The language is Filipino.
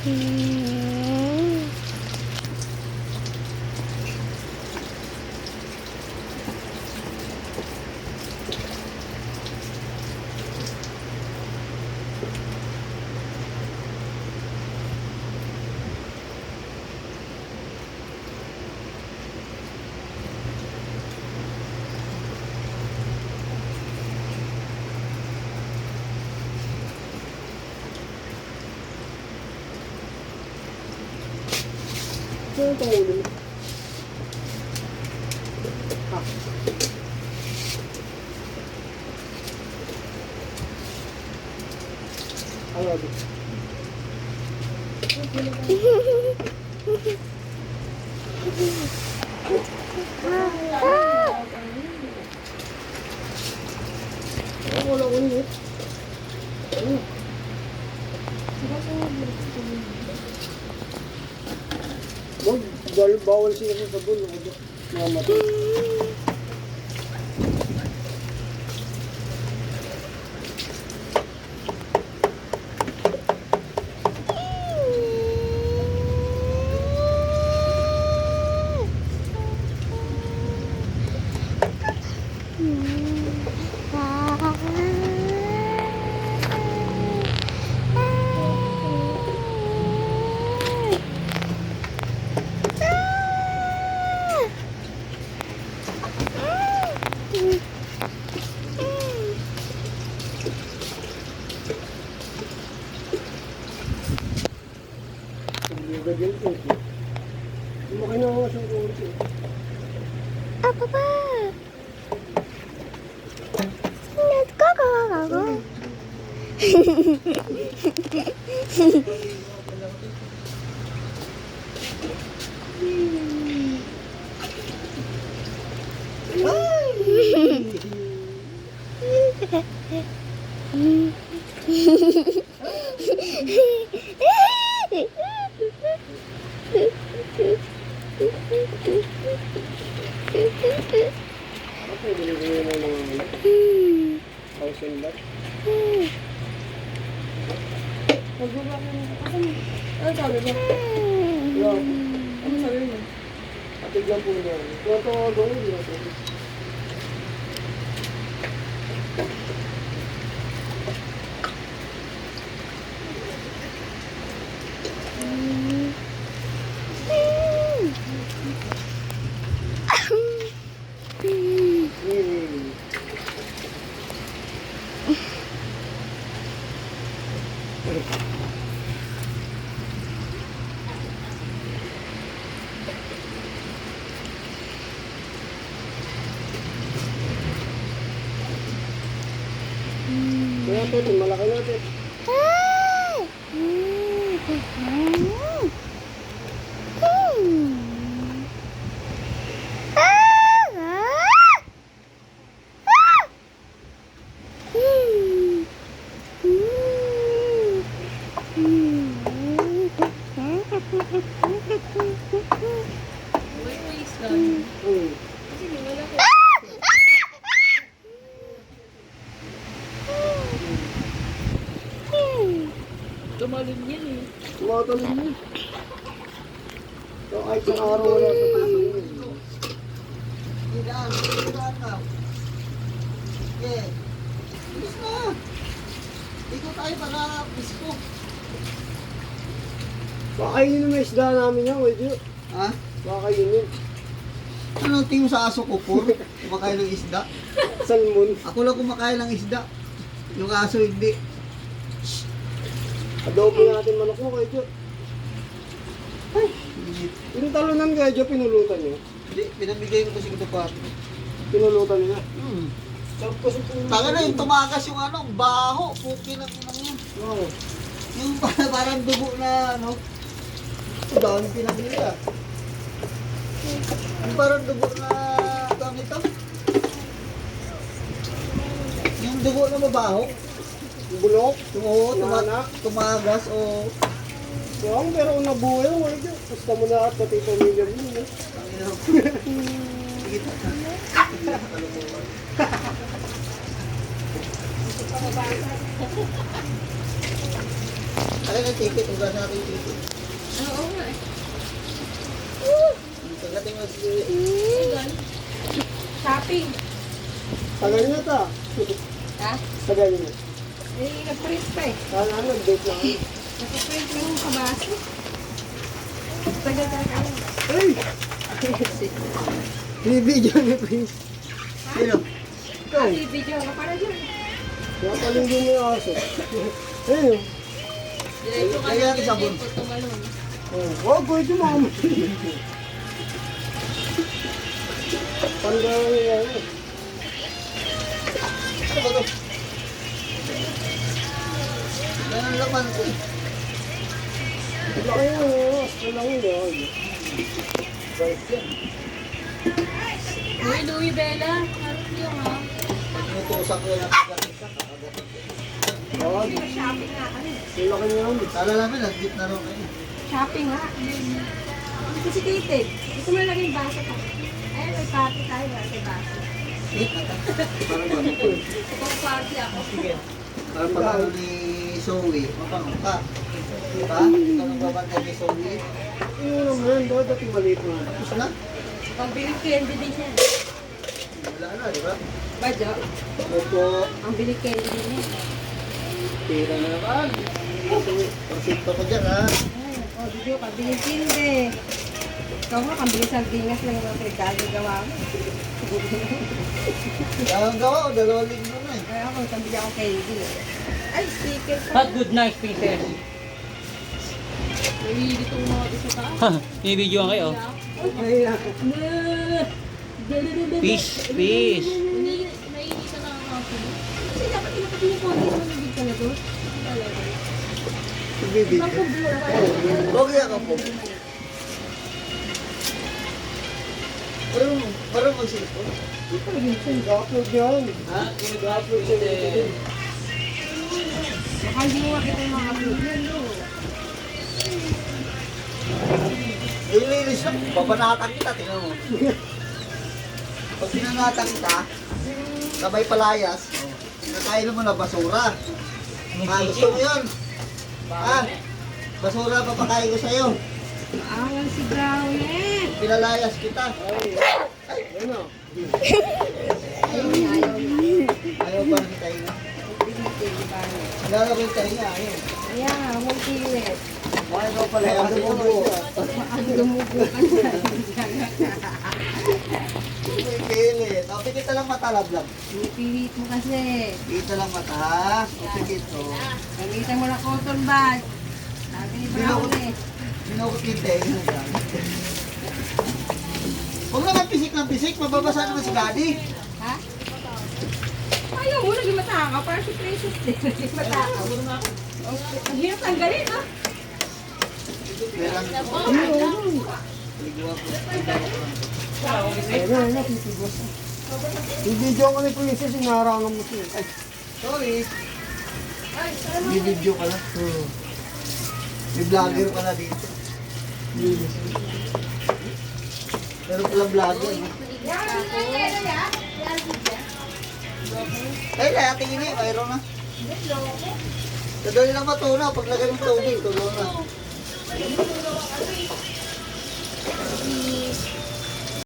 Saan tumulong? Ayaw din. Wala ko niyo. Dahil bawal siya sa sabon. Mamatay. Ah, Papa! Let's go, go, go, go! Okay, binibigyan mo ng 1,000 baht. Magbaba ka na. Ano sabi mo? Yeah. Ano sabi mo? Atig lang po niya. Ito gawin niya. Kaya natin, malaki natin. Tumalon yan eh. Tumatalon yun. So, kahit sa araw wala sa tulong yun. Hidaan ka. Okay. Bilis na. Ikot tayo para pisko. Bakainin naman isda namin yan, wait yun. Ha? Bakainin. Ano tingin mo sa aso ko, Pur? Kumakain ng isda? Salmon. Ako lang kumakain ng isda. Yung aso hindi. Adobo natin manok mo, kaya Diyo. Ay, hindi. Yung talunan kaya Diyo, pinulutan niyo. Hindi, pinamigay ko kasi ito pa. Pinulutan niya. Sarap kasi Taka na yung tumakas yung ano, baho. Puki ng inang yun. Oo. Yung parang dugo na ano. Ito dami pinamili ah. Yung parang dugo na tawag ito. Yung dugo na mabaho. Bulok. Yung oo, Nana. tumagas o Yung pero kung nabuhay mo, kaya Diyo. Basta mo na at pati pamilya mo. No? Sige, Ay, tayo ng ticket. Huwag natin yung ticket. Oo nga eh. Tagating mo si... Shopping. Tagal na to. Ha? Tagal na. Eh, nag-print pa eh. Ano, date lang. Nag-print lang yung kabasa. Tagal. Ay! Bibigyan ni Prince. Sino? Ikaw. Video ka para dyan. Kaya palingin mo yung aso. Ayun. Diretso ka Lagyan na natin sabon. dito, tumalon. Huwag ko ito mama. Pandaran niya yan. Ano ba to? Yan ang laman ko. Laki yan. Laki yan. Bait yan. Uy, Louie Bella. Harap yung ha. Tinutusak ko yan ang pagkakita. Wag. Shopping nga kami. Laki niya yan. Sala namin, nag-git na rin kayo. Shopping nga. Kasi Kate, gusto mo lang yung baso ka. Ay, may party tayo. May baso. Parang ano ko eh. Kung party ako. Sige. Para pag ni Zoe, mapango ka. Diba? Ikaw nang babantay ni Zoe. Yung naman, dapat maliit na. Tapos na? Pag-bilig candy din siya. Wala na, di ba? Badyo. Opo. Ang bilig candy din niya. Tira na naman. Perfecto ko dyan, ha? Ay, oh, video ka. Bilig candy. Ikaw nga, pambili sardinas lang yung mga pinagkagagawa mo. Ang gawa ko, 2 linggo na eh. Kaya ako, pambili ako candy. Ay, sticker pa. Have good night, princess. Nahihili itong mga isa taas. Binibidyoan kayo. Ay, Fish, fish. Nahihili ka na ako. Kasi dapat inapatin yung konti mo nabig ka na doon. bibig. Ibang kumbura ka. Huwag yan ako. Parang mag-silipon. Nag-upload yan. Ha? Nag-upload siya dito. Baka hindi mo makita yung mga upload yan, no? Ililis na, babanatan kita, tingnan mo. Pag pinanatan kita, sabay palayas, nakain mo na basura. Gusto mo yun? Basura papakain ko sa'yo. Angal si Brownie. Pinalayas kita. Ano? Ayaw pa rin tayo na. Lalagay tayo na, ayaw. Ayan, huwag kilit. Ayaw pala. Ano mo mo? Ang dumugo ka na. Pilit. O, pikit lang mata, lablag. Pilit mo kasi. Pikit lang mata, ha? O, pikit, o. Gamitan mo na cotton bud. Sabi ni Brownie. Sinukot yung tayo na dyan. Huwag naman pisik ng pisik, mababasa naman si Daddy. Ha? Ayaw mo, naging matakaw. Parang si Princess din. Naging matakaw. Ang hirap tanggalin, ha? Meron. Ligwa po. Ayun na, titigos. Bibidyo ko ni Princess, inarangan mo siya. Ay, Sorry. Bibidyo ka lang. May vlogger pala dito. Pero pala vlogger. Ay, kaya tingin niya, mayroon na. Kadali lang matunaw, paglagay ng tubig, tulo na.